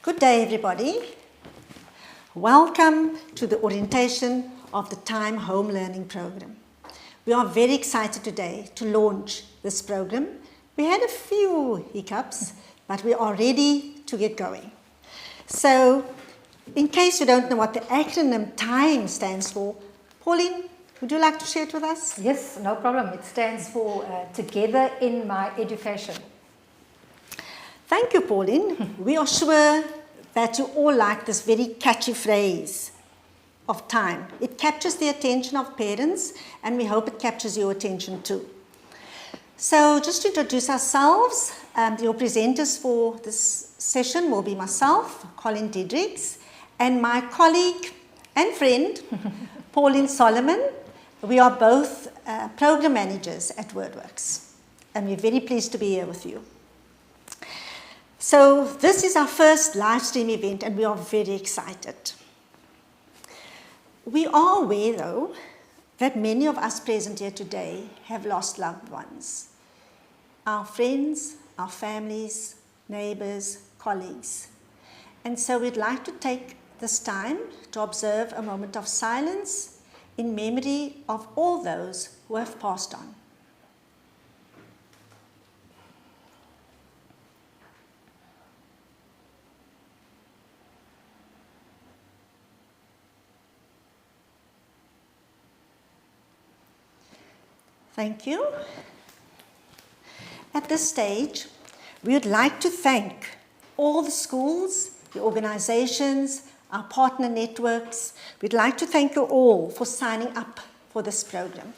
Good day, everybody. Welcome to the orientation of the Time Home Learning Program. We are very excited today to launch this program. We had a few hiccups, but we are ready to get going. So, in case you don't know what the acronym TIME stands for, Pauline, would you like to share it with us? Yes, no problem. It stands for Together in My Education. Thank you, Pauline. We are sure that you all like this very catchy phrase of time. It captures the attention of parents, and we hope it captures your attention too. So just to introduce ourselves, your presenters for this session will be myself, Colin Diedrichs, and my colleague and friend, Pauline Solomon. We are both program managers at WordWorks, and we're very pleased to be here with you. So this is our first live stream event, and we are very excited. We are aware, though, that many of us present here today have lost loved ones. Our friends, our families, neighbors, colleagues. And so we'd like to take this time to observe a moment of silence in memory of all those who have passed on. Thank you. At this stage, we would like to thank all the schools, the organizations, our partner networks. We'd like to thank you all for signing up for this program,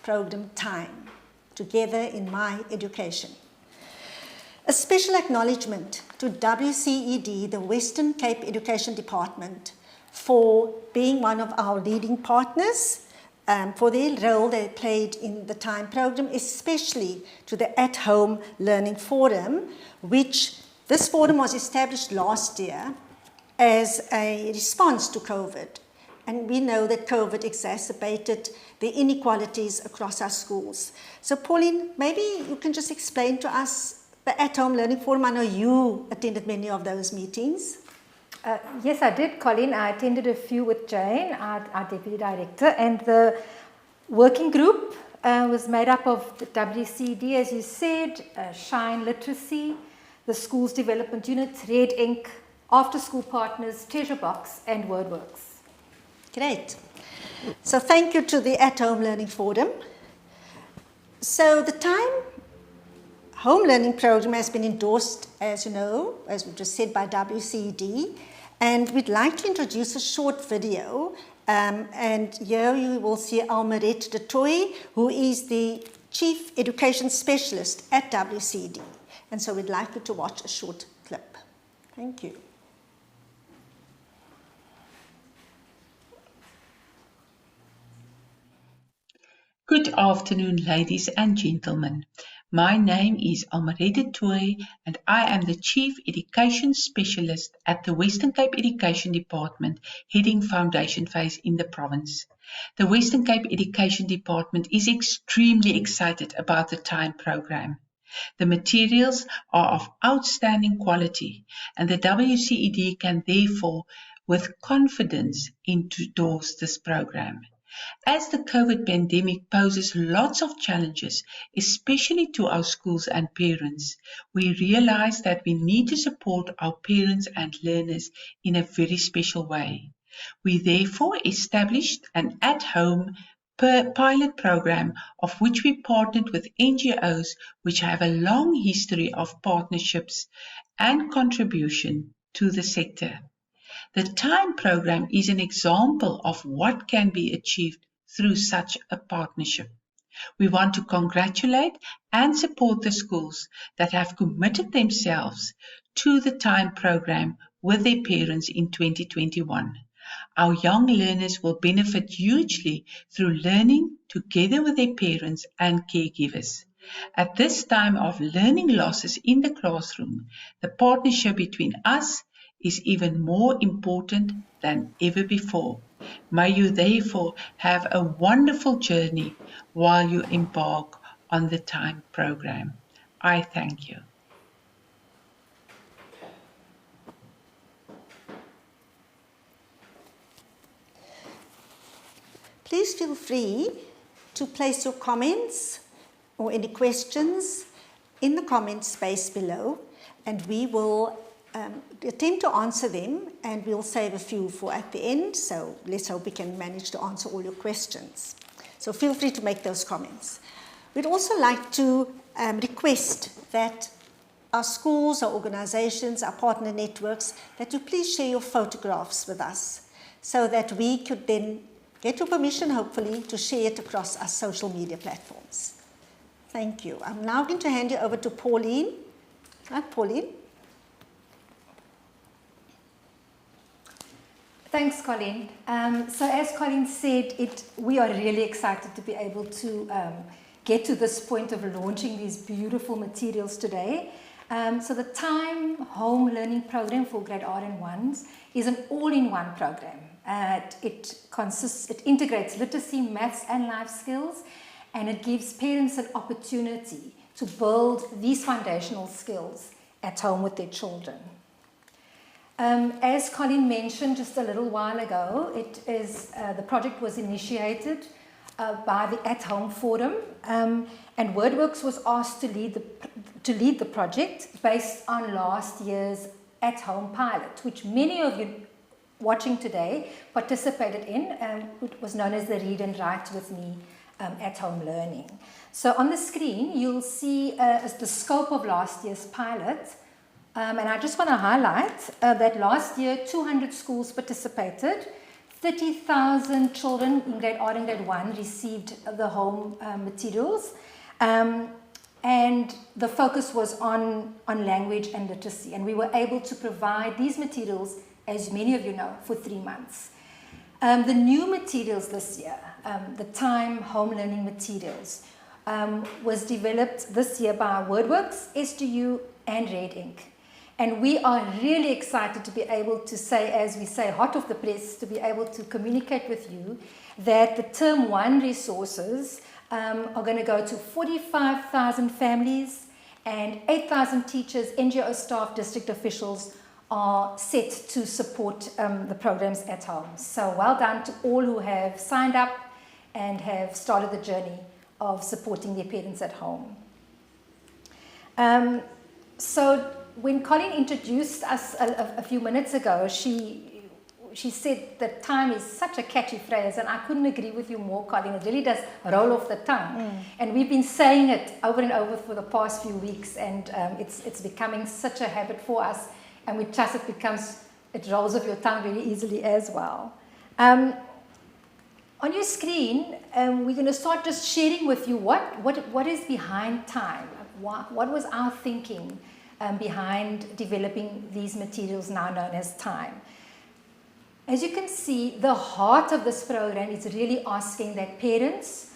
Program Time, Together in My Education. A special acknowledgement to WCED, the Western Cape Education Department, for being one of our leading partners, for their role they played in the TIME program, especially to the At-Home Learning Forum, which this forum was established last year as a response to COVID. And we know that COVID exacerbated the inequalities across our schools. So Pauline, maybe you can just explain to us the At-Home Learning Forum. I know you attended many of those meetings. Yes, I did, Colin. I attended a few with Jane, our Deputy Director, and the working group was made up of the WCD, as you said, Shine Literacy, the Schools Development Unit, Red Ink, After School Partners, Treasure Box, and WordWorks. Great. So thank you to the At-Home Learning Forum. So the Time Home Learning Program has been endorsed, as you know, as we just said, by WCD. And we'd like to introduce a short video. And here you will see Almerette de Toy, who is the Chief Education Specialist at WCD. And so we'd like you to watch a short clip. Thank you. Good afternoon, ladies and gentlemen. My name is Almerette de Toy, and I am the Chief Education Specialist at the Western Cape Education Department, heading Foundation Phase in the province. The Western Cape Education Department is extremely excited about the TIME program. The materials are of outstanding quality, and the WCED can therefore, with confidence, endorse this program. As the COVID pandemic poses lots of challenges, especially to our schools and parents, we realize that we need to support our parents and learners in a very special way. We therefore established an at-home pilot program, of which we partnered with NGOs, which have a long history of partnerships and contribution to the sector. The TIME program is an example of what can be achieved through such a partnership. We want to congratulate and support the schools that have committed themselves to the TIME program with their parents in 2021. Our young learners will benefit hugely through learning together with their parents and caregivers. At this time of learning losses in the classroom, the partnership between us is even more important than ever before. May you therefore have a wonderful journey while you embark on the TIME program. I thank you. Please feel free to place your comments or any questions in the comment space below, and we will attempt to answer them, and we'll save a few for at the end, so let's hope we can manage to answer all your questions. So feel free to make those comments. We'd also like to request that our schools, our organizations, our partner networks, that you please share your photographs with us so that we could then get your permission, hopefully, to share it across our social media platforms. Thank you. I'm now going to hand you over to Pauline. Hi, Pauline. Thanks, Colleen. So as Colleen said, we are really excited to be able to get to this point of launching these beautiful materials today. So the Time Home Learning Program for Grade R and 1s is an all-in-one program. It integrates literacy, maths and life skills, and it gives parents an opportunity to build these foundational skills at home with their children. As Colleen mentioned just a little while ago, the project was initiated by the At Home Forum, and WordWorks was asked to lead the project based on last year's At Home pilot, which many of you watching today participated in. It was known as the Read and Write with Me At Home Learning. So on the screen you'll see the scope of last year's pilot, and I just want to highlight that last year 200 schools participated. 30,000 children in grade R and grade 1 received the home materials, and the focus was on language and literacy, and we were able to provide these materials, as many of you know, for 3 months. The new materials this year, the Time Home Learning materials, was developed this year by WordWorks, SDU and Red Ink. And we are really excited to be able to say, as we say, hot off the press, to be able to communicate with you that the Term 1 resources are going to go to 45,000 families, and 8,000 teachers, NGO staff, district officials are set to support the programs at home. So well done to all who have signed up and have started the journey of supporting their parents at home. So when Colleen introduced us a few minutes ago, she said that time is such a catchy phrase, and I couldn't agree with you more, Colleen. It really does roll off the tongue. And we've been saying it over and over for the past few weeks, and it's becoming such a habit for us, and we trust it rolls off your tongue very easily as well. On your screen, we're going to start just sharing with you what is behind time. What was our thinking behind developing these materials now known as Time. As you can see, the heart of this program is really asking that parents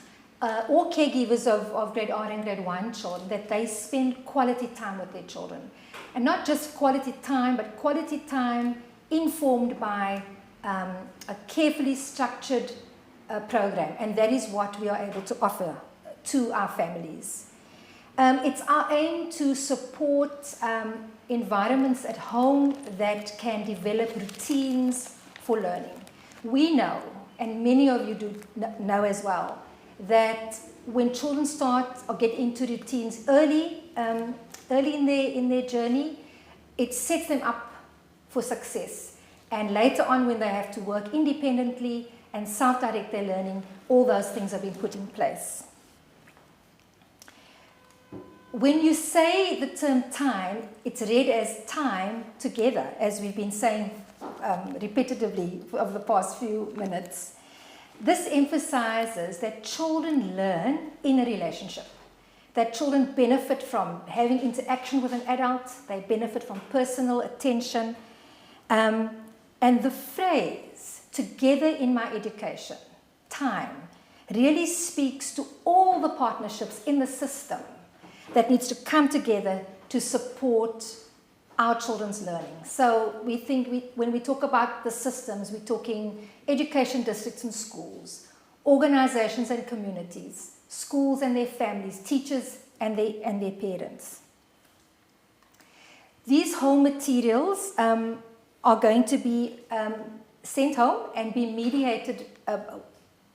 or caregivers of grade R and grade 1 children, that they spend quality time with their children. And not just quality time, but quality time informed by a carefully structured program. And that is what we are able to offer to our families. It's our aim to support environments at home that can develop routines for learning. We know, and many of you do know as well, that when children start or get into routines early in their journey, it sets them up for success. And later on, when they have to work independently and self-direct their learning, all those things have been put in place. When you say the term time, it's read as time together, as we've been saying repetitively over the past few minutes. This emphasizes that children learn in a relationship, that children benefit from having interaction with an adult, they benefit from personal attention, and the phrase, together in my education, time, really speaks to all the partnerships in the system that needs to come together to support our children's learning. So we think when we talk about the systems, we're talking education districts and schools, organizations and communities, schools and their families, teachers and their parents. These home materials are going to be sent home and be mediated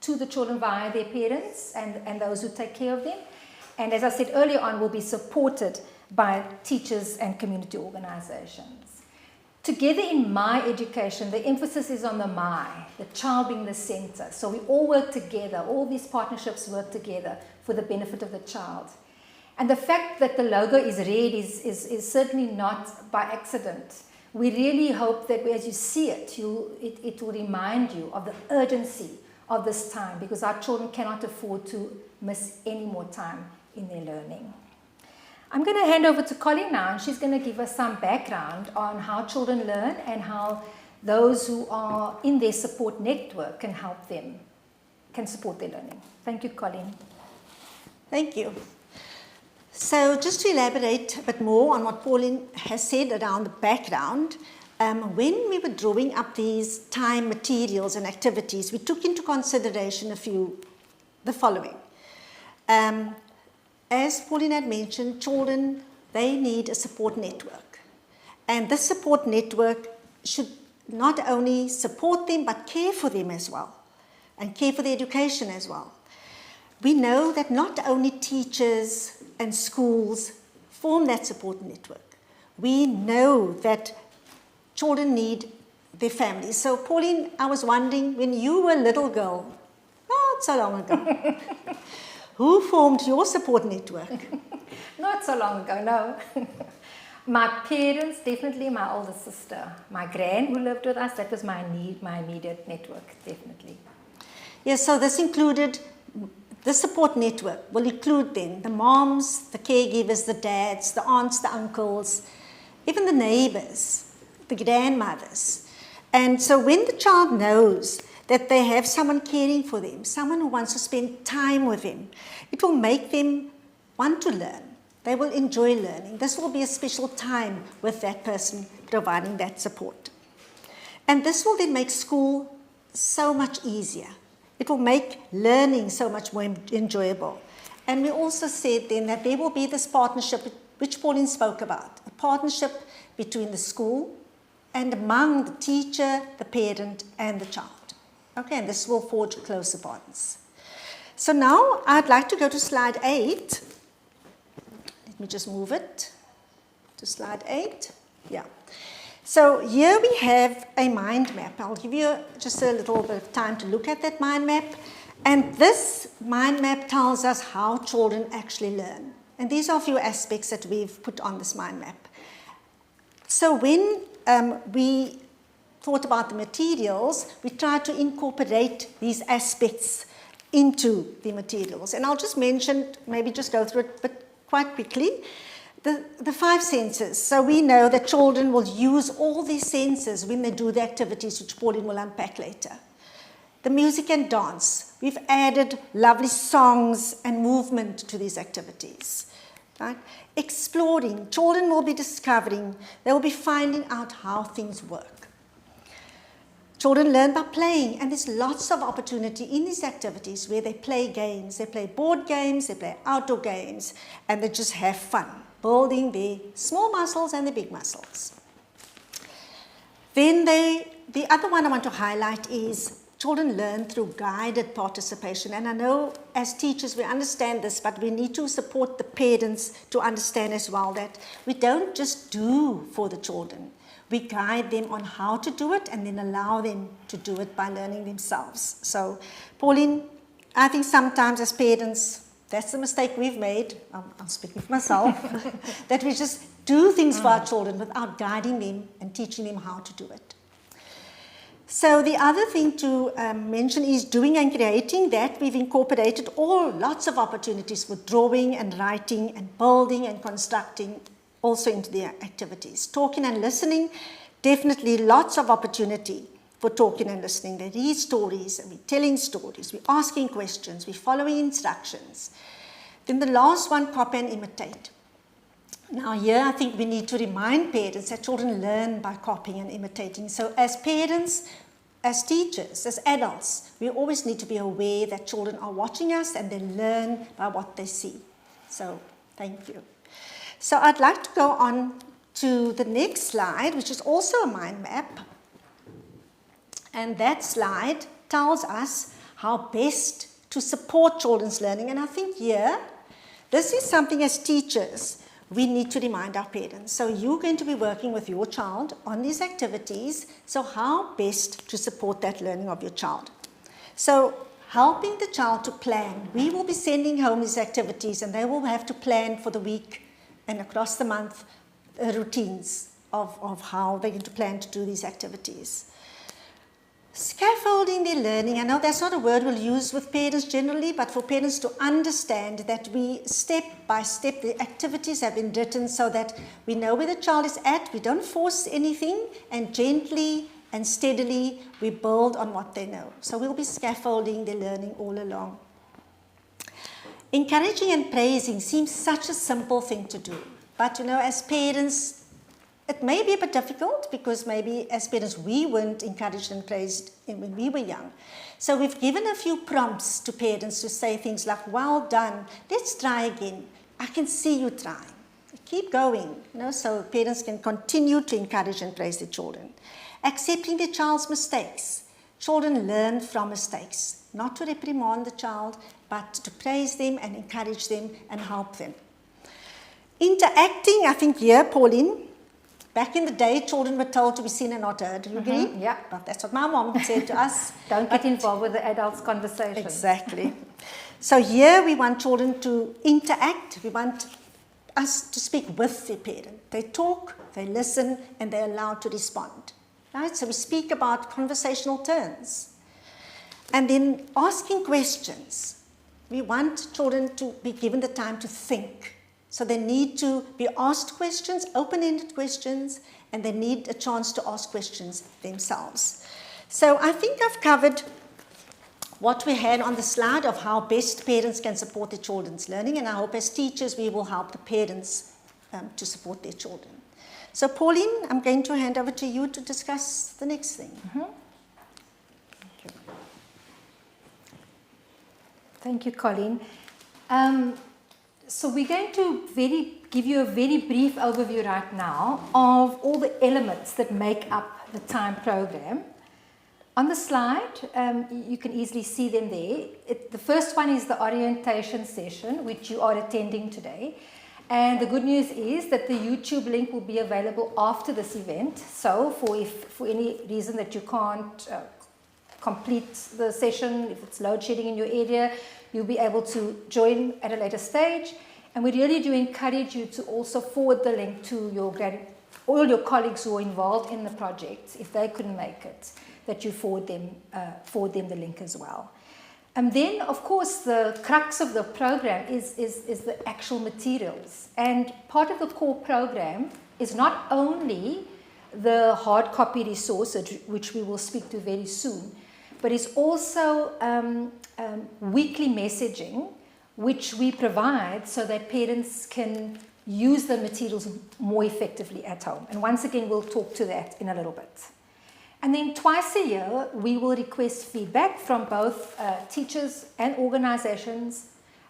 to the children via their parents and those who take care of them. And as I said earlier on, will be supported by teachers and community organizations. Together in my education, the emphasis is on the child being the center. So we all work together, all these partnerships work together for the benefit of the child. And the fact that the logo is red is certainly not by accident. We really hope that as you see it, it will remind you of the urgency of this time, because our children cannot afford to miss any more time in their learning. I'm going to hand over to Colleen now, and she's going to give us some background on how children learn and how those who are in their support network can help them, can support their learning. Thank you, Colleen. Thank you. So just to elaborate a bit more on what Pauline has said around the background, when we were drawing up these time materials and activities, we took into consideration the following. As Pauline had mentioned, children, they need a support network. And this support network should not only support them, but care for them as well, and care for their education as well. We know that not only teachers and schools form that support network. We know that children need their families. So Pauline, I was wondering, when you were a little girl, not so long ago, who formed your support network? Not so long ago, no. My parents, definitely my older sister. My gran who lived with us, that was my immediate network, definitely. Yes, so this included, the support network will include then the moms, the caregivers, the dads, the aunts, the uncles, even the neighbors, the grandmothers. And so when the child knows that they have someone caring for them, someone who wants to spend time with them, it will make them want to learn. They will enjoy learning. This will be a special time with that person providing that support. And this will then make school so much easier. It will make learning so much more enjoyable. And we also said then that there will be this partnership, which Pauline spoke about, a partnership between the school and among the teacher, the parent, and the child. Okay, and this will forge closer bonds. So now I'd like to go to slide 8. Let me just move it to slide 8. Yeah. So here we have a mind map. I'll give you just a little bit of time to look at that mind map. And this mind map tells us how children actually learn. And these are a few aspects that we've put on this mind map. So when we thought about the materials, we tried to incorporate these aspects into the materials. And I'll just mention, maybe just go through it, but quite quickly, the 5 senses. So we know that children will use all these senses when they do the activities, which Pauline will unpack later. The music and dance. We've added lovely songs and movement to these activities. Right? Exploring. Children will be discovering, they will be finding out how things work. Children learn by playing, and there's lots of opportunity in these activities where they play games. They play board games, they play outdoor games, and they just have fun, building their small muscles and their big muscles. Then the other one I want to highlight is children learn through guided participation. And I know as teachers we understand this, but we need to support the parents to understand as well that we don't just do for the children. We guide them on how to do it and then allow them to do it by learning themselves. So, Pauline, I think sometimes as parents, that's the mistake we've made, I'm speaking for myself, that we just do things for our children without guiding them and teaching them how to do it. So the other thing to mention is doing and creating. That we've incorporated lots of opportunities for drawing and writing and building and constructing also into their activities. Talking and listening, definitely lots of opportunity for talking and listening. They read stories, and we're telling stories, we're asking questions, we're following instructions. Then the last one, copy and imitate. Now here I think we need to remind parents that children learn by copying and imitating. So as parents, as teachers, as adults, we always need to be aware that children are watching us and they learn by what they see. So thank you. So I'd like to go on to the next slide, which is also a mind map. And that slide tells us how best to support children's learning. And I think here, this is something as teachers, we need to remind our parents. So you're going to be working with your child on these activities. So how best to support that learning of your child? So helping the child to plan. We will be sending home these activities and they will have to plan for the week and across the month routines of how they're going to plan to do these activities. Scaffolding their learning. I know that's not a word we'll use with parents generally, but for parents to understand that we step by step, the activities have been written so that we know where the child is at, we don't force anything, and gently and steadily we build on what they know. So we'll be scaffolding their learning all along. Encouraging and praising seems such a simple thing to do, but as parents, it may be a bit difficult because maybe as parents we weren't encouraged and praised when we were young. So we've given a few prompts to parents to say things like, well done, let's try again. I can see you trying. Keep going, so parents can continue to encourage and praise their children. Accepting their child's mistakes. Children learn from mistakes, not to reprimand the child, but to praise them and encourage them and help them. Interacting, I think here, Pauline, back in the day, children were told to be seen and not heard. Do you agree? Yeah. But that's what my mom said to us. Don't get involved with the adults' conversation. Exactly. So here we want children to interact. We want us to speak with their parent. They talk, they listen, and they're allowed to respond. Right? So we speak about conversational turns. And then asking questions. We want children to be given the time to think. So they need to be asked questions, open-ended questions, and they need a chance to ask questions themselves. So I think I've covered what we had on the slide of how best parents can support their children's learning, and I hope as teachers we will help the parents to support their children. So Pauline, I'm going to hand over to you to discuss the next thing. Thank you, Colleen. So we're going to give you a very brief overview right now of all the elements that make up the time program. On the slide, you can easily see them there. The first one is the orientation session, which you are attending today. And the good news is that the YouTube link will be available after this event. So for any reason that you can't complete the session, if it's load shedding in your area, you'll be able to join at a later stage. And we really do encourage you to also forward the link to all your colleagues who are involved in the project, if they couldn't make it, that you forward them the link as well. And then, of course, the crux of the program is the actual materials. And part of the core program is not only the hard copy resource, which we will speak to very soon, but it's also weekly messaging, which we provide so that parents can use the materials more effectively at home. And once again, we'll talk to that in a little bit. And then twice a year, we will request feedback from both teachers and organizations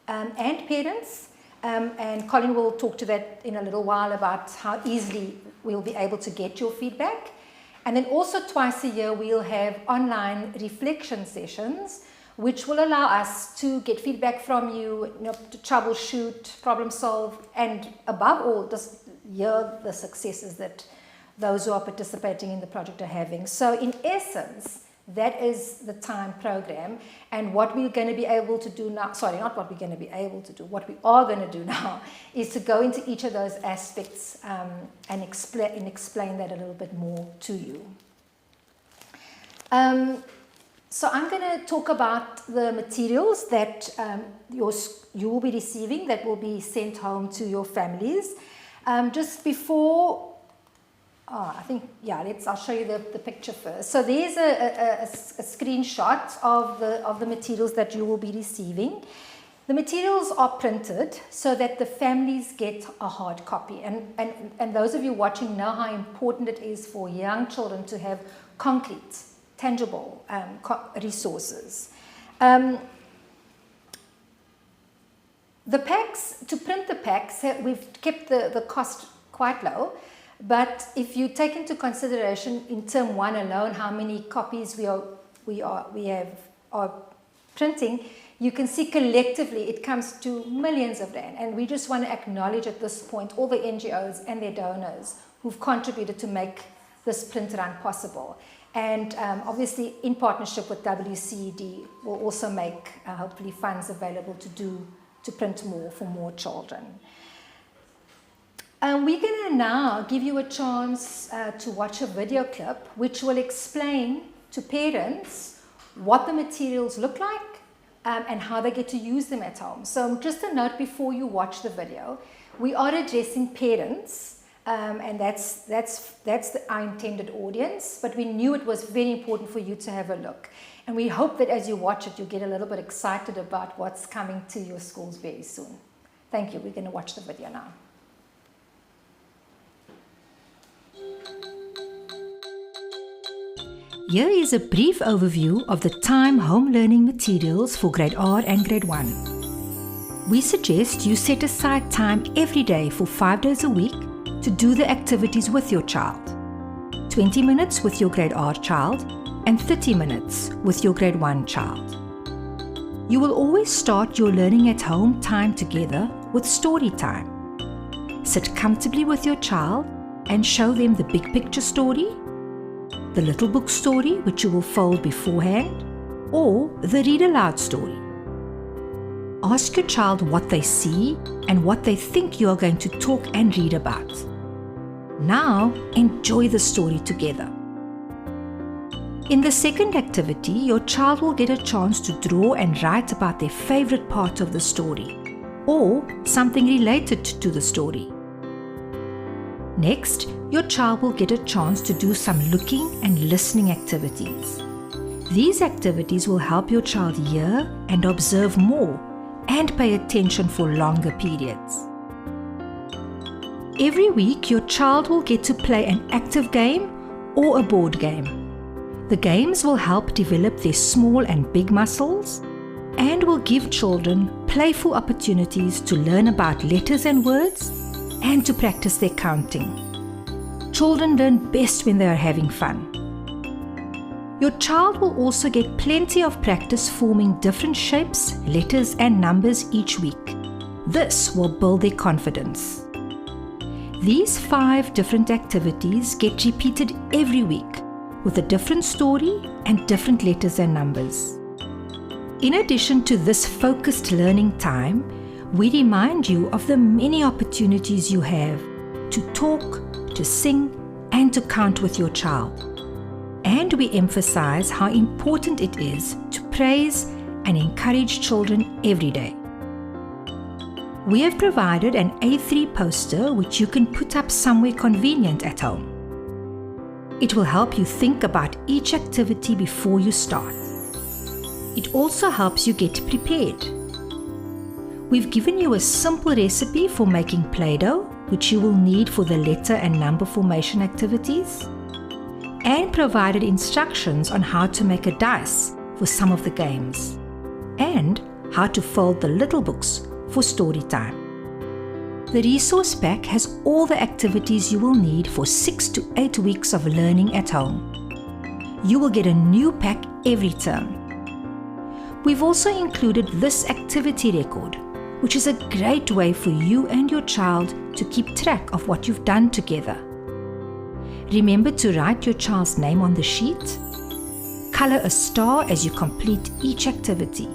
and parents. And Colin will talk to that in a little while about how easily we'll be able to get your feedback. And then also twice a year, we'll have online reflection sessions, which will allow us to get feedback from you, to troubleshoot, problem solve, and above all, just hear the successes that those who are participating in the project are having. So in essence, that is the time program, and what we're going to be able to do now, sorry, not what we're going to be able to do, what we are going to do now is to go into each of those aspects and explain that a little bit more to you. So I'm going to talk about the materials that you will be receiving that will be sent home to your families. Just before, I think, yeah, I'll show you the picture first. So there's a screenshot of the materials that you will be receiving. The materials are printed so that the families get a hard copy. And those of you watching know how important it is for young children to have concrete, tangible resources. The packs, to print the packs, we've kept the cost quite low, but if you take into consideration in term one alone how many copies we are printing, you can see collectively it comes to millions of rand. And we just want to acknowledge at this point all the NGOs and their donors who've contributed to make this print run possible. And obviously in partnership with WCED, we'll also make hopefully funds available to print more for more children. We're going to now give you a chance to watch a video clip which will explain to parents what the materials look like and how they get to use them at home. So just a note before you watch the video, we are addressing parents and that's our intended audience, but we knew it was very important for you to have a look. And we hope that as you watch it, you'll get a little bit excited about what's coming to your schools very soon. Thank you. We're going to watch the video now. Here is a brief overview of the time home learning materials for Grade R and Grade 1. We suggest you set aside time every day for 5 days a week to do the activities with your child. 20 minutes with your Grade R child and 30 minutes with your Grade 1 child. You will always start your learning at home time together with story time. Sit comfortably with your child and show them the big picture story, the little book story which you will fold beforehand, or the read aloud story. Ask your child what they see and what they think you are going to talk and read about. Now enjoy the story together. In the second activity, your child will get a chance to draw and write about their favorite part of the story or something related to the story. Next, your child will get a chance to do some looking and listening activities. These activities will help your child hear and observe more and pay attention for longer periods. Every week, your child will get to play an active game or a board game. The games will help develop their small and big muscles and will give children playful opportunities to learn about letters and words and to practice their counting. Children learn best when they are having fun. Your child will also get plenty of practice forming different shapes, letters and numbers each week. This will build their confidence. These 5 different activities get repeated every week with a different story and different letters and numbers. In addition to this focused learning time, we remind you of the many opportunities you have to talk, to sing, and to count with your child. And we emphasize how important it is to praise and encourage children every day. We have provided an A3 poster which you can put up somewhere convenient at home. It will help you think about each activity before you start. It also helps you get prepared. We've given you a simple recipe for making Play-Doh, which you will need for the letter and number formation activities, and provided instructions on how to make a dice for some of the games, and how to fold the little books for story time. The resource pack has all the activities you will need for 6 to 8 weeks of learning at home. You will get a new pack every term. We've also included this activity record, which is a great way for you and your child to keep track of what you've done together. Remember to write your child's name on the sheet. Color a star as you complete each activity.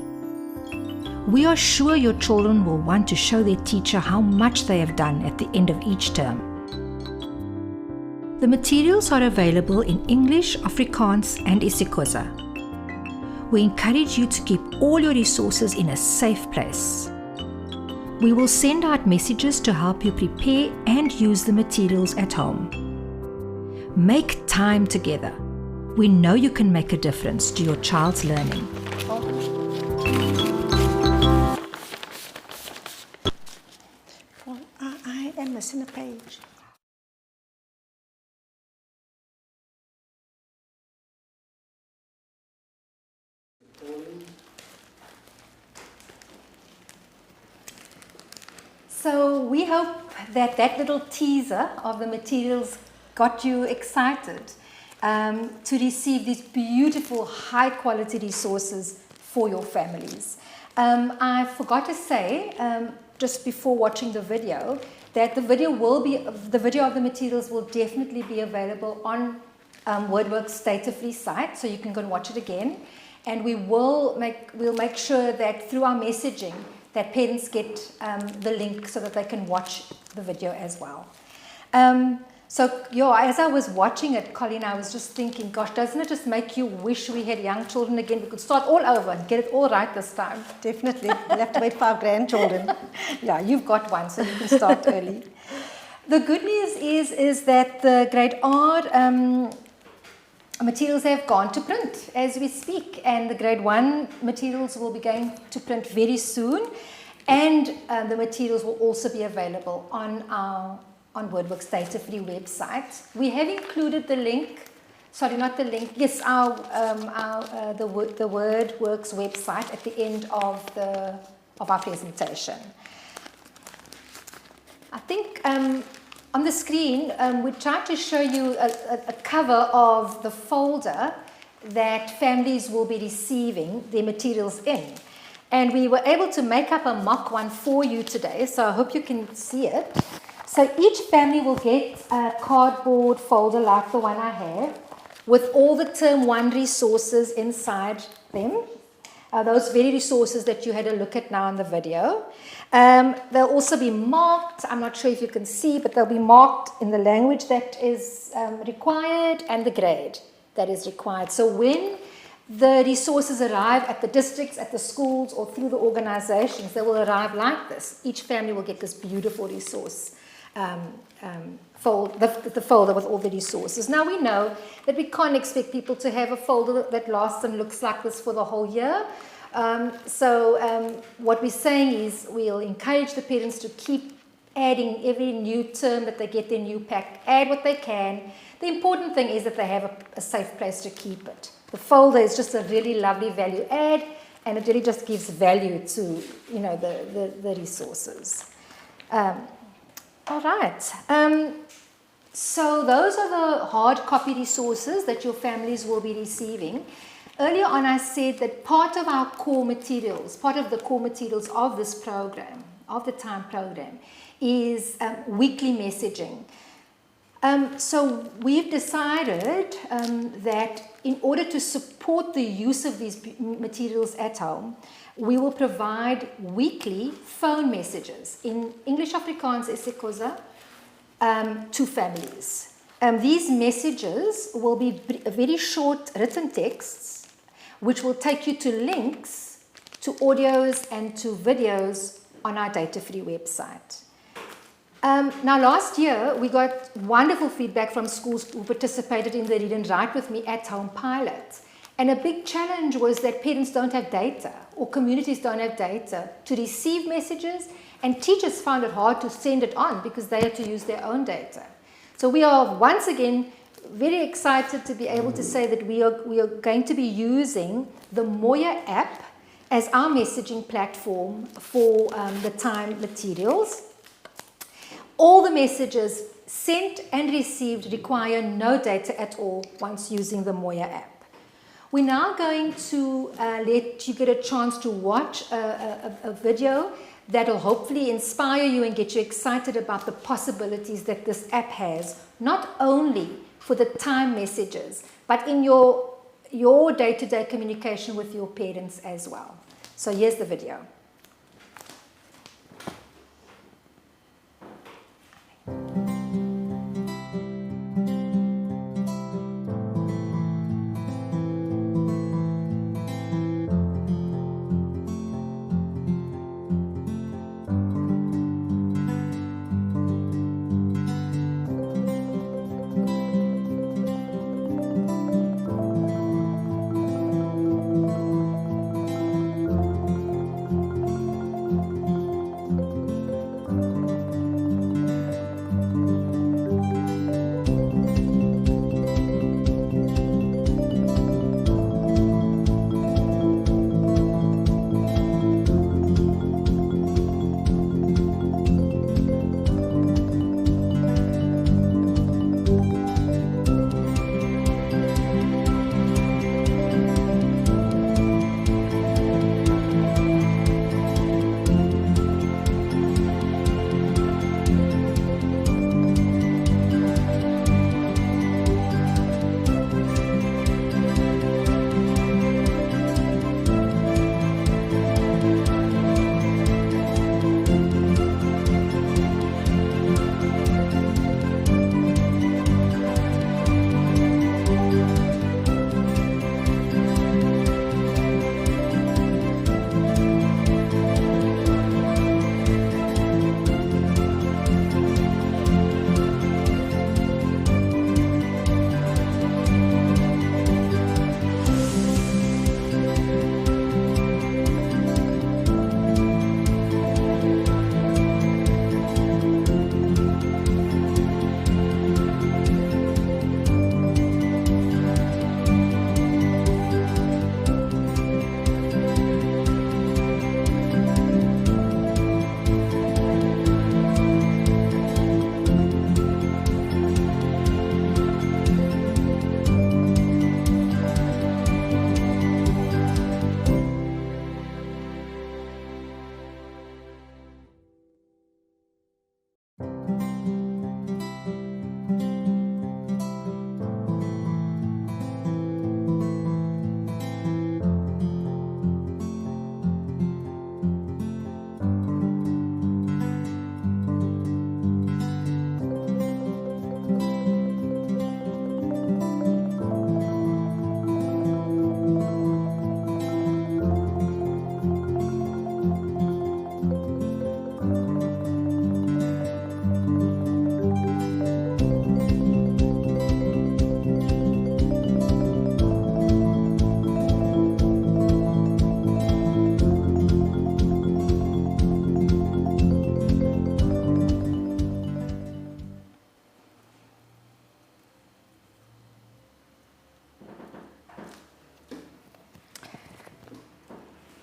We are sure your children will want to show their teacher how much they have done at the end of each term. The materials are available in English, Afrikaans, and isiXhosa. We encourage you to keep all your resources in a safe place. We will send out messages to help you prepare and use the materials at home. Make time together. We know you can make a difference to your child's learning. Well, I am missing a page. So we hope that that little teaser of the materials got you excited to receive these beautiful high quality resources for your families. I forgot to say, just before watching the video, that the video of the materials will definitely be available on WordWorks Data Free site, so you can go and watch it again. And we'll make sure that through our messaging that parents get the link so that they can watch the video as well. As I was watching it, Colleen, I was just thinking, gosh, doesn't it just make you wish we had young children again? We could start all over and get it all right this time. Definitely. We'll have to wait for our grandchildren. Yeah, you've got one, so you can start early. The good news is that the grade R materials have gone to print as we speak, and the grade 1 materials will be going to print very soon, and the materials will also be available on our WordWorks Data Free website. We have included the link, sorry, not the link, yes, the WordWorks website at the end of our presentation. I think on the screen, we tried to show you a cover of the folder that families will be receiving their materials in. And we were able to make up a mock one for you today, so I hope you can see it. So each family will get a cardboard folder like the one I have, with all the Term 1 resources inside them. Those very resources that you had a look at now in the video. They'll also be marked. I'm not sure if you can see, but they'll be marked in the language that is required and the grade that is required. So when the resources arrive at the districts, at the schools, or through the organizations, they will arrive like this. Each family will get this beautiful resource the folder with all the resources. Now we know that we can't expect people to have a folder that lasts and looks like this for the whole year. What we're saying is we'll encourage the parents to keep adding every new term that they get their new pack, add what they can. The important thing is that they have a safe place to keep it. The folder is just a really lovely value add, and it really just gives value to the resources. All right. So those are the hard copy resources that your families will be receiving. Earlier on, I said that part of our core materials, part of the core materials of this program, of the TIME program, is weekly messaging. So we've decided that in order to support the use of these materials at home, we will provide weekly phone messages in English, Afrikaans, isiXhosa, to families. These messages will be very short written texts, which will take you to links to audios and to videos on our data-free website. Now, last year, we got wonderful feedback from schools who participated in the Read and Write With Me at-home pilot. And a big challenge was that parents don't have data, or communities don't have data to receive messages, and teachers found it hard to send it on because they had to use their own data. So we are, once again, very excited to be able to say that we are going to be using the Moya app as our messaging platform for the TIME materials. All the messages sent and received require no data at all once using the Moya app. We're now going to let you get a chance to watch a video that will hopefully inspire you and get you excited about the possibilities that this app has, not only for the TIME messages, but in your day-to-day communication with your parents as well. So here's the video.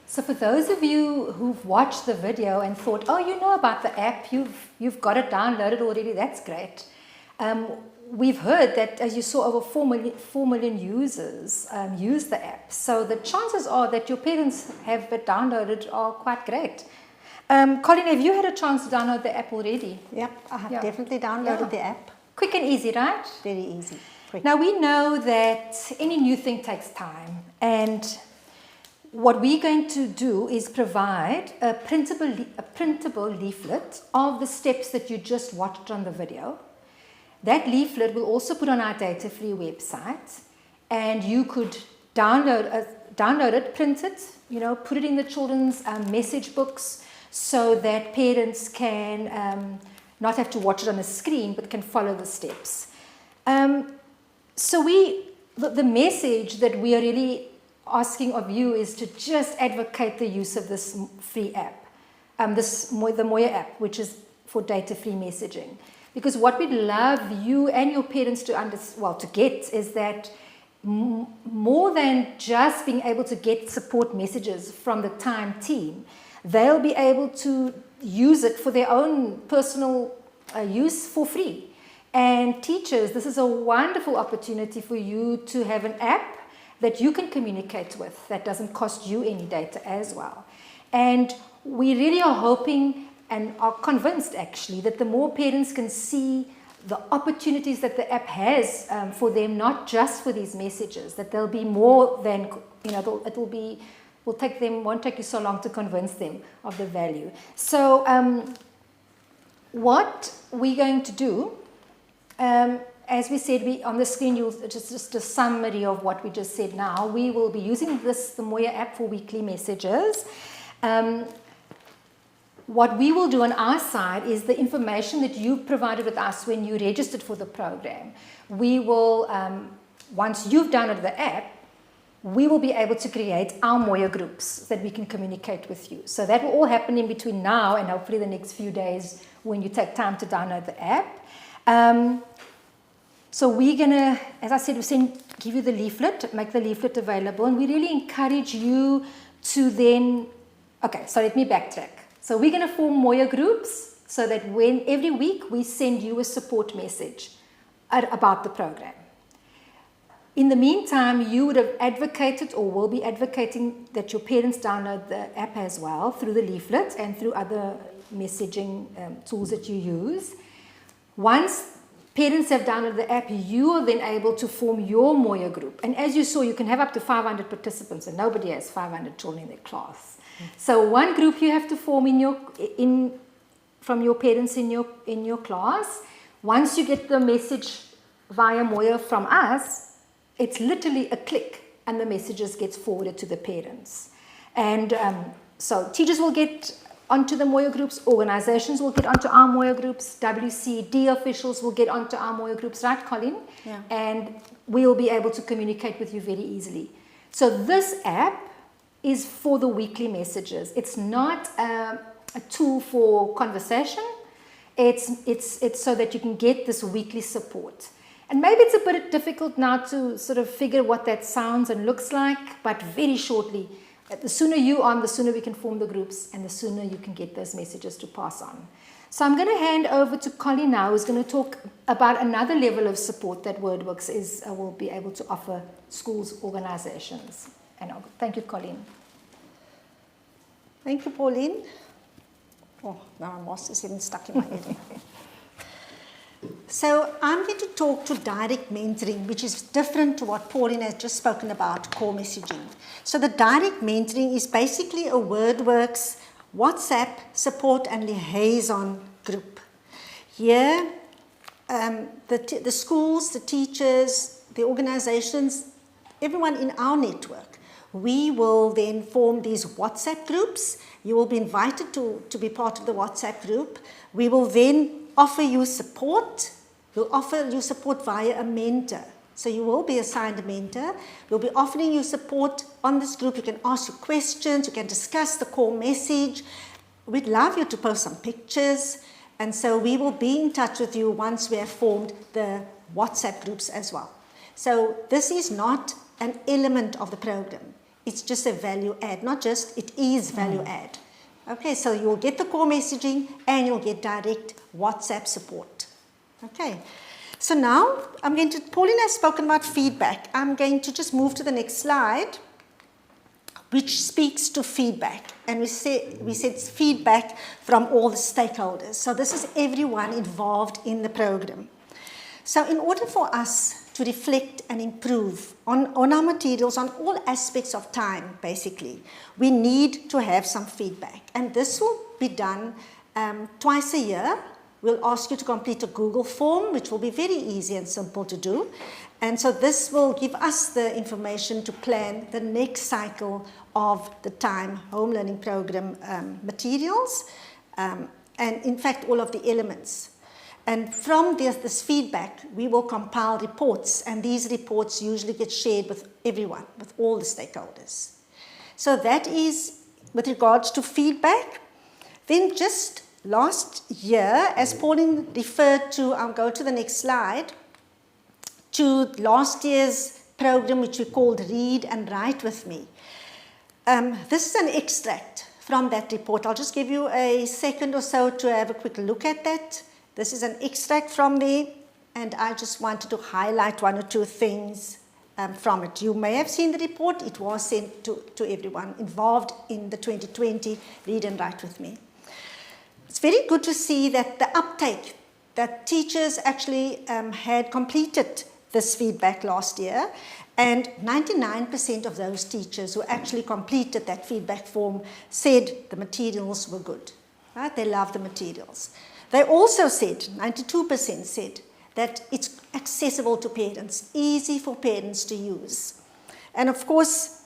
So for those of you who've watched the video and thought, oh, you know about the app, you've got it downloaded already, that's great. We've heard that, as you saw, over 4 million users use the app. So the chances are that your parents have it downloaded are quite great. Colin, have you had a chance to download the app already? Yep, I have definitely downloaded the app. Quick and easy, right? Very easy. Quick. Now we know that any new thing takes time, and what we're going to do is provide a printable leaflet of the steps that you just watched on the video. That leaflet will also put on our data-free website, and you could download it, print it, put it in the children's message books so that parents can not have to watch it on a screen but can follow the steps. So the message that we are really asking of you is to just advocate the use of this free app, the Moya app, which is for data-free messaging. Because what we'd love you and your parents to get is that more than just being able to get support messages from the Time team, they'll be able to use it for their own personal use for free. And teachers, this is a wonderful opportunity for you to have an app that you can communicate with that doesn't cost you any data as well. And we really are hoping and are convinced actually that the more parents can see the opportunities that the app has for them, not just for these messages, that there'll be more than, won't take you so long to convince them of the value. So what we're going to do, as we said, on the screen, just a summary of what we just said now. We will be using the Moya app for weekly messages. What we will do on our side is the information that you provided with us when you registered for the program. We will, once you've downloaded the app, we will be able to create our Moya groups that we can communicate with you. So that will all happen in between now and hopefully the next few days when you take time to download the app. So we're going to, as I said, give you the leaflet, make the leaflet available, and we really encourage you to then, so let me backtrack. So we're going to form Moya groups so that every week we send you a support message about the program. In the meantime, you would have advocated or will be advocating that your parents download the app as well through the leaflet and through other messaging tools that you use. Once parents have downloaded the app, you are then able to form your Moya group. And as you saw, you can have up to 500 participants, and nobody has 500 children in their class. So one group you have to form from your parents in your class. Once you get the message via Moya from us, it's literally a click and the messages gets forwarded to the parents. And so teachers will get onto the Moya groups, organizations will get onto our Moya groups, WCD officials will get onto our Moya groups, right, Colin? Yeah. And we'll be able to communicate with you very easily. So this app is for the weekly messages. It's not a tool for conversation. It's so that you can get this weekly support. And maybe it's a bit difficult now to sort of figure what that sounds and looks like, but very shortly, the sooner you're on, the sooner we can form the groups and the sooner you can get those messages to pass on. So I'm going to hand over to Colin now, who's going to talk about another level of support that WordWorks will be able to offer schools, organizations. And thank you, Colin. Thank you, Pauline. Oh, now my master's even stuck in my head. So I'm going to talk to direct mentoring, which is different to what Pauline has just spoken about, core messaging. So the direct mentoring is basically a WordWorks WhatsApp support and liaison group. Here, the schools, the teachers, the organizations, everyone in our network, we will then form these WhatsApp groups. You will be invited to be part of the WhatsApp group. We will then offer you support. We'll offer you support via a mentor. So you will be assigned a mentor. We'll be offering you support on this group. You can ask your questions. You can discuss the core message. We'd love you to post some pictures. And so we will be in touch with you once we have formed the WhatsApp groups as well. So this is not an element of the program. it's just a value add, not just, it is value add. Okay, so you'll get the core messaging and you'll get direct WhatsApp support. Okay, so now Pauline has spoken about feedback. I'm going to just move to the next slide, which speaks to feedback. And we said feedback from all the stakeholders. So this is everyone involved in the program. So in order for us to reflect and improve on our materials, on all aspects of time, basically, we need to have some feedback. And this will be done twice a year. We'll ask you to complete a Google form, which will be very easy and simple to do. And so this will give us the information to plan the next cycle of the time home learning program materials, and in fact all of the elements. And from this feedback, we will compile reports, and these reports usually get shared with everyone, with all the stakeholders. So that is with regards to feedback. Then just last year, as Pauline referred to, I'll go to the next slide, to last year's program, which we called Read and Write With Me. This is an extract from that report. I'll just give you a second or so to have a quick look at that. This is an extract from there, and I just wanted to highlight one or two things from it. You may have seen the report. It was sent to everyone involved in the 2020 Read and Write With Me. It's very good to see that the uptake, that teachers actually had completed this feedback last year, and 99% of those teachers who actually completed that feedback form said the materials were good. Right? They loved the materials. They also said, 92% said, that it's accessible to parents, easy for parents to use. And of course,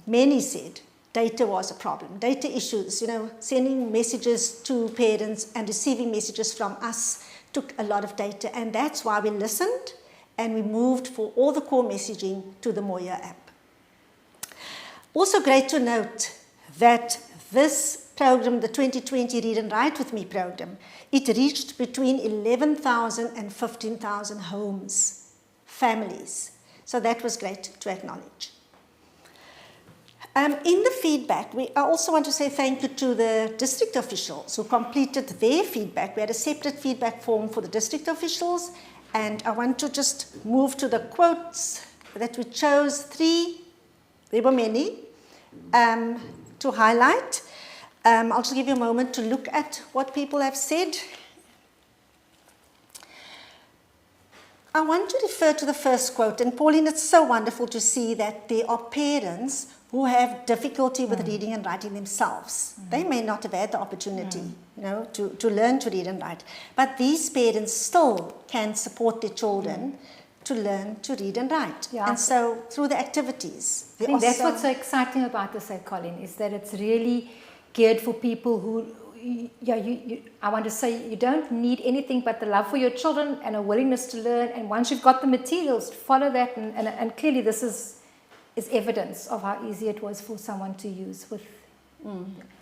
many said data was a problem, data issues, sending messages to parents and receiving messages from us took a lot of data, and that's why we listened and we moved for all the core messaging to the Moya app. Also great to note that this program, the 2020 Read and Write With Me program, it reached between 11,000 and 15,000 homes, families. So that was great to acknowledge. In the feedback, I also want to say thank you to the district officials who completed their feedback. We had a separate feedback form for the district officials, and I want to just move to the quotes that we chose. 3, there were many, to highlight. I'll just give you a moment to look at what people have said. I want to refer to the first quote, and Pauline, it's so wonderful to see that there are parents who have difficulty with reading and writing themselves. They may not have had the opportunity, to learn to read and write, but these parents still can support their children to learn to read and write. Yeah. And so through the activities. I think that's what's so exciting about this, Colin, is that it's really geared for people who, I want to say, you don't need anything but the love for your children and a willingness to learn. And once you've got the materials, follow that. And clearly this is evidence of how easy it was for someone to use.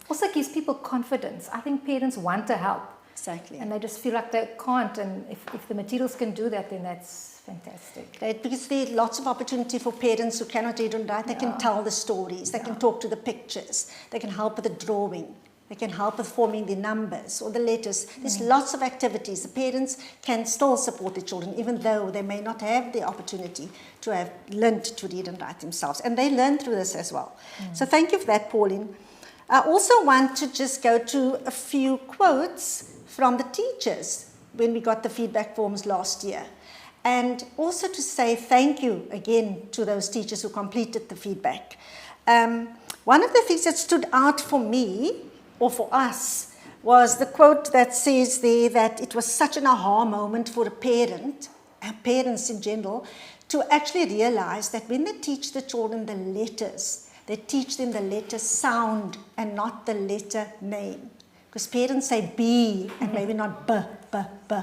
Also gives people confidence. I think parents want to help. Exactly. And they just feel like they can't. And if the materials can do that, then that's fantastic. Right, because there's lots of opportunity for parents who cannot read and write. They can tell the stories, they can talk to the pictures, they can help with the drawing, they can help with forming the numbers or the letters. There's lots of activities. The parents can still support the children even though they may not have the opportunity to have learned to read and write themselves. And they learn through this as well. So thank you for that, Pauline. I also want to just go to a few quotes from the teachers when we got the feedback forms last year. And also to say thank you again to those teachers who completed the feedback. One of the things that stood out for me, or for us, was the quote that says there that it was such an aha moment for a parent, and parents in general, to actually realize that when they teach the children the letters, they teach them the letter sound and not the letter name. Because parents say B and maybe not B, B, B.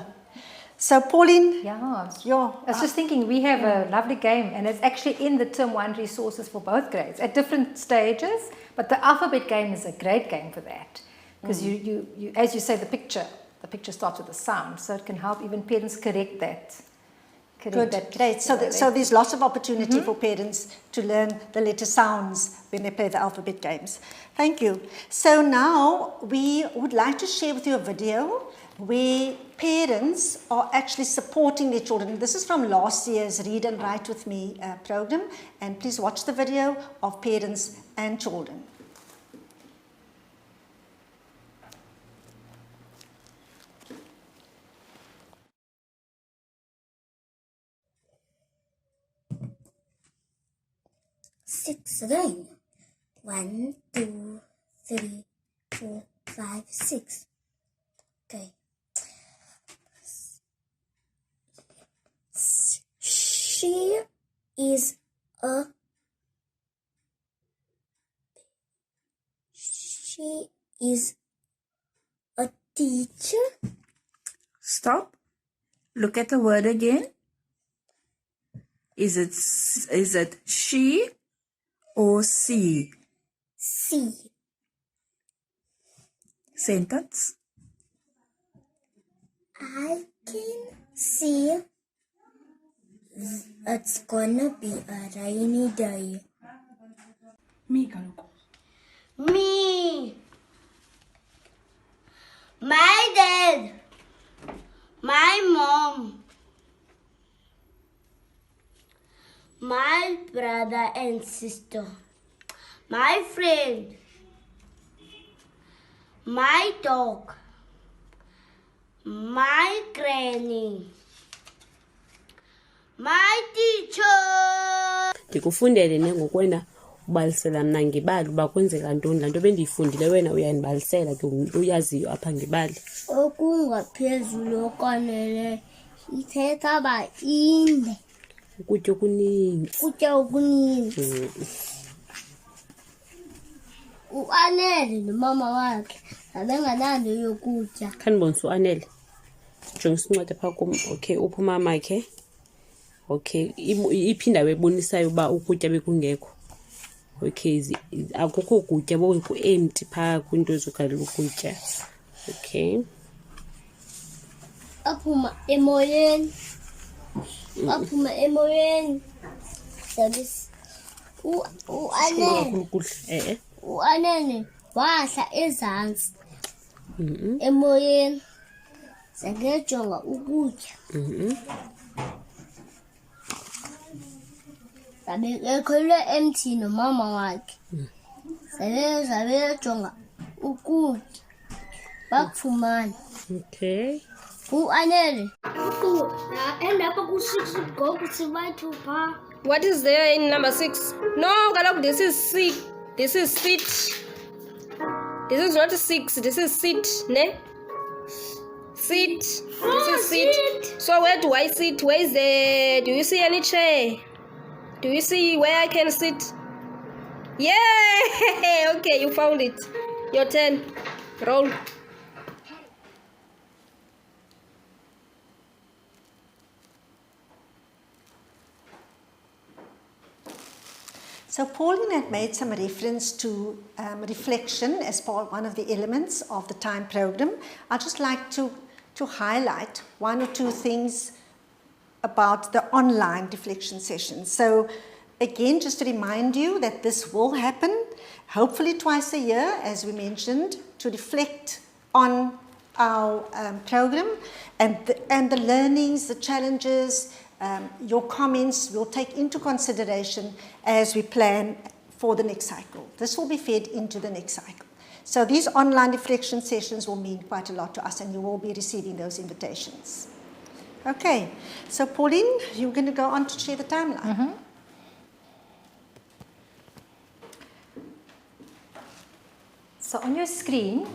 So Pauline, I was just thinking we have a lovely game, and it's actually in the Term 1 resources for both grades at different stages, but the alphabet game is a great game for that, because you as you say, the picture starts with a sound, so it can help even parents correct that. Correct. Good, great. So there's lots of opportunity for parents to learn the letter sounds when they play the alphabet games. Thank you. So now we would like to share with you a video where parents are actually supporting their children. This is from last year's Read and Write With Me program, and please watch the video of parents and children. Six again. 1, 2, 3, 4, 5, 6. Okay. She is a teacher. Stop. Look at the word again. Is it she or she? She. Sentence. I can see it's gonna be a rainy day. Me, Kaluko. Me. My dad. My mom. My brother and sister. My friend. My dog. My granny. My teacher. Ndikufundele nengokwena ubalisela mna ngibali uba kwenzeka ntoni laa nto bendiyifundile wena uyandibalisela ke uyaziyo apha ngibali. Okungaphezulu okwanele ithetha ba inde. Ukutya okuninzi. Ukutya okuninzi. U-Anele nomama wakhe babengananto yokutya. Khandibonisa u-Anele. Jongisa incwadi apha kum. Okay, uphi umamakhe? Okay, iphinda ebonisayo uba ukutya bekungekho. Okay, akukho kutya boku-empty phaa kwinto ezogalela ukutya. Okay. Aphuma emoyeni. Aphuma emoyeni. U-Anele wahla ezantsi emoyeni sakejonga ukutya. Sabekekhelwe emthini nomama wakhe. Sabejonga ukutya bakufumana. Okay. U-Anele. And apha ku-6 gogo sibayithupha. What is there in number 6? No, Galok, this is sit. This is sit. This is not 6. This is sit, ne? Sit. This is sit. So where do I sit? Where is the... Do you see any chair? Do you see where I can sit? Yeah! Okay, you found it. Your turn. Roll. So Pauline had made some reference to reflection as one of the elements of the time program. I'd just like to highlight one or two things about the online reflection sessions. So again, just to remind you that this will happen, hopefully twice a year, as we mentioned, to reflect on our program and the learnings, the challenges, your comments we'll take into consideration as we plan for the next cycle. This will be fed into the next cycle. So these online reflection sessions will mean quite a lot to us, and you will be receiving those invitations. Okay, so Pauline, you're going to go on to share the timeline. So on your screen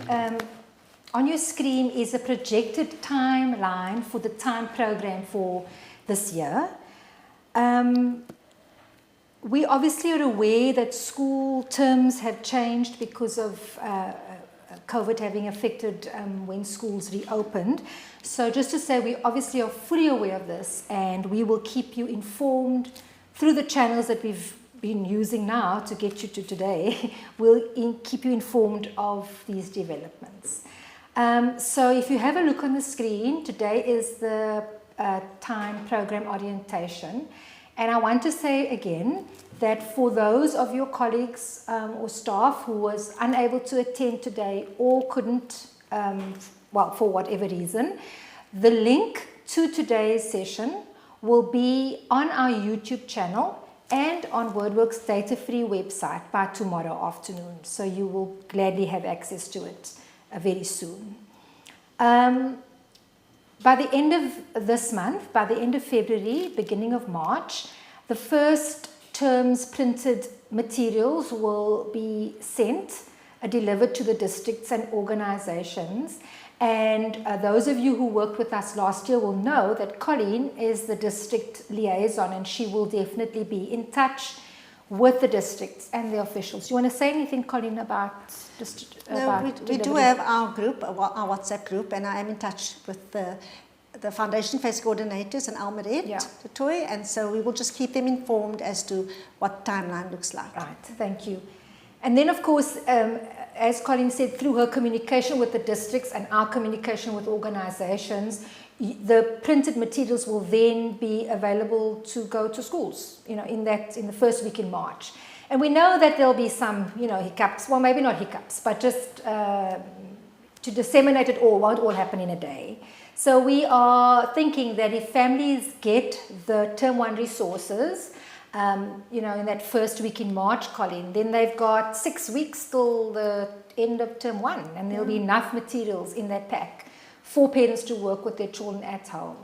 is a projected timeline for the time program for this year. We obviously are aware that school terms have changed because of COVID having affected when schools reopened. So just to say, we obviously are fully aware of this, and we will keep you informed through the channels that we've been using now to get you to today. We'll keep you informed of these developments. So if you have a look on the screen, today is the time program orientation. And I want to say again that for those of your colleagues or staff who was unable to attend today or couldn't, for whatever reason, the link to today's session will be on our YouTube channel and on WordWorks data-free website by tomorrow afternoon. So you will gladly have access to it very soon. By the end of this month, by the end of February, beginning of March, the first term's printed materials will be sent, delivered to the districts and organizations. And those of you who worked with us last year will know that Colleen is the district liaison, and she will definitely be in touch with the districts and the officials. You want to say anything, Colleen, about district? We do have our group, our WhatsApp group, and I am in touch with the Foundation Face coordinators and Almeret, the toy, and so we will just keep them informed as to what timeline looks like. Right, thank you. And then, of course, as Colleen said, through her communication with the districts and our communication with organizations, the printed materials will then be available to go to schools, in the first week in March. And we know that there'll be some, hiccups, well, maybe not hiccups, but just to disseminate it all won't all happen in a day. So we are thinking that if families get the Term 1 resources, in that first week in March, Colleen, then they've got 6 weeks till the end of Term 1, and there'll be enough materials in that pack for parents to work with their children at home.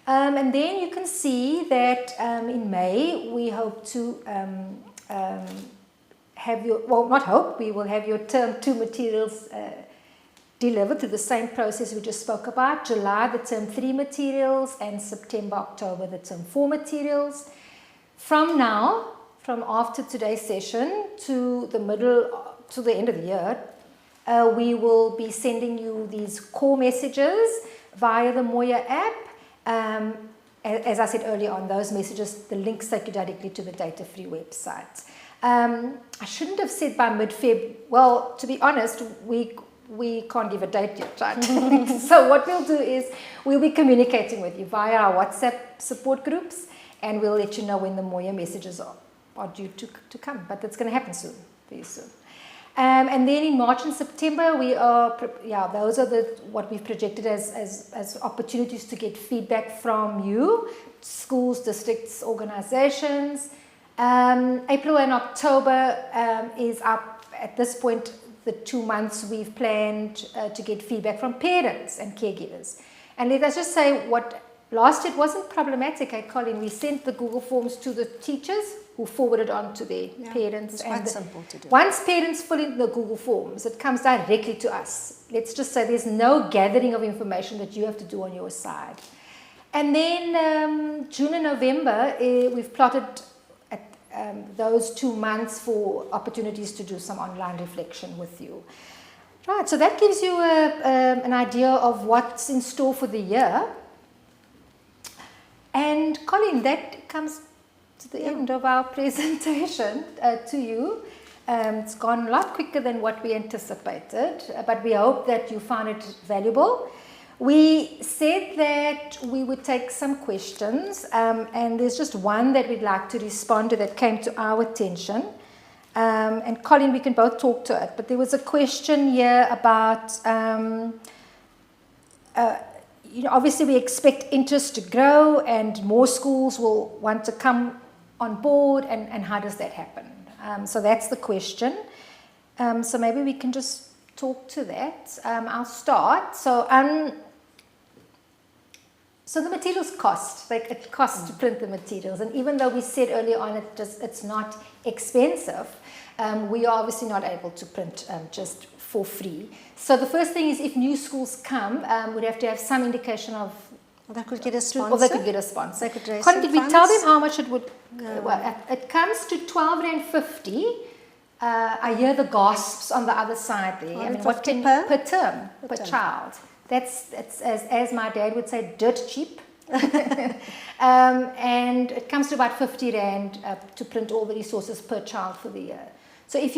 And then you can see that in May, we hope to we will have your Term 2 materials delivered through the same process we just spoke about. July, the Term 3 materials, and September, October, the Term 4 materials. From now, from after today's session to the end of the year, we will be sending you these core messages via the Moya app. As I said earlier on, those messages, the links take you directly to the data-free website. I shouldn't have said by mid-Feb. Well, to be honest, we can't give a date yet, right? So what we'll do is we'll be communicating with you via our WhatsApp support groups, and we'll let you know when the Moya messages are due to come. But that's going to happen soon, very soon. And then in March and September, we are, those are what we've projected as opportunities to get feedback from you, schools, districts, organizations. April and October is up at this point, the 2 months we've planned to get feedback from parents and caregivers. And let us just say last year it wasn't problematic, Colin. We sent the Google Forms to the teachers who forwarded on to their parents. It's quite simple to do. Once parents fill in the Google Forms, it comes directly to us. Let's just say there's no gathering of information that you have to do on your side. And then June and November, we've plotted those 2 months for opportunities to do some online reflection with you. Right, so that gives you an idea of what's in store for the year. And Colin, that comes to the end of our presentation to you. It's gone a lot quicker than what we anticipated, but we hope that you found it valuable. We said that we would take some questions, and there's just one that we'd like to respond to that came to our attention. And Colin, we can both talk to it, but there was a question here about obviously we expect interest to grow and more schools will want to come on board, and how does that happen? So that's the question. So maybe we can just talk to that. I'll start. So the materials cost, it costs to print the materials, and even though we said earlier on it's not expensive, we are obviously not able to print just for free. So the first thing is, if new schools come, we'd have to have some indication of. They could get a sponsor. Or they could get a sponsor. They could raise Did we funds? tell them how much it would? Well, it comes to R12.50. I hear the gasps on the other side there. I mean, what can per term, per child? That's as my dad would say, dirt cheap. And it comes to about R50 to print all the resources per child for the year. So if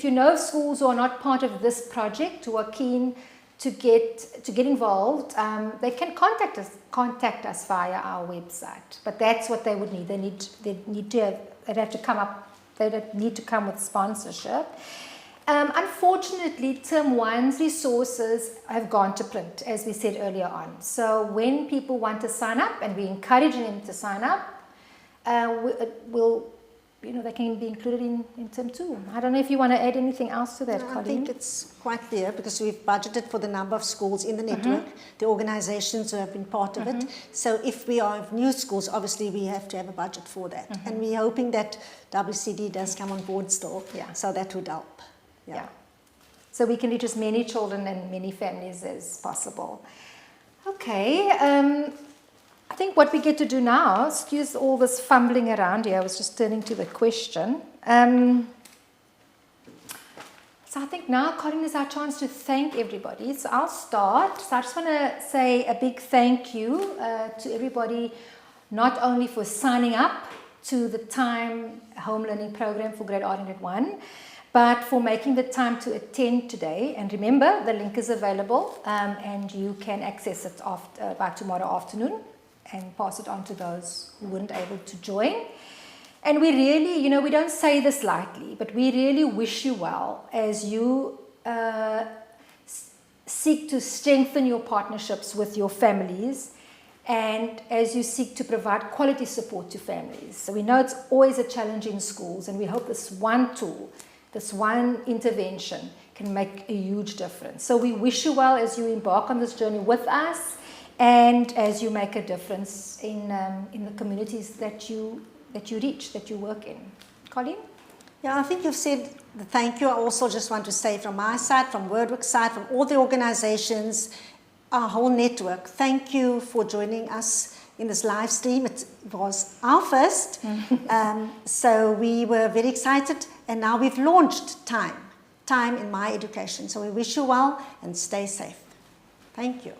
you know of schools who are not part of this project, who are keen to get involved, they can contact us via our website. But that's what they would need. They'd have to come up. They'd need to come with sponsorship. Unfortunately, Term 1's resources have gone to print, as we said earlier on. So when people want to sign up, and we encourage them to sign up, they can be included in Term 2. I don't know if you want to add anything else to that, Colleen. I think it's quite clear because we've budgeted for the number of schools in the network, the organizations who have been part of it. So if we have new schools, obviously we have to have a budget for that. And we're hoping that WCD does come on board still, so that would help. Yeah. So we can reach as many children and many families as possible. Okay. I think what we get to do now, excuse all this fumbling around here, I was just turning to the question. So I think now, Colin, is our chance to thank everybody. So I'll start. So I just want to say a big thank you to everybody, not only for signing up to the Time Home Learning Program for Grade R and Grade 1, but for making the time to attend today. And remember, the link is available and you can access it by tomorrow afternoon and pass it on to those who weren't able to join. And we really, we don't say this lightly, but we really wish you well as you seek to strengthen your partnerships with your families and as you seek to provide quality support to families. So we know it's always a challenge in schools, and we hope this one tool, this one intervention can make a huge difference. So we wish you well as you embark on this journey with us and as you make a difference in the communities that you reach, that you work in. Colleen? Yeah, I think you've said the thank you. I also just want to say from my side, from Wordworks side, from all the organizations, our whole network, thank you for joining us in this live stream. It was our first, so we were very excited, and now we've launched Time in My Education. So we wish you well and stay safe. Thank you.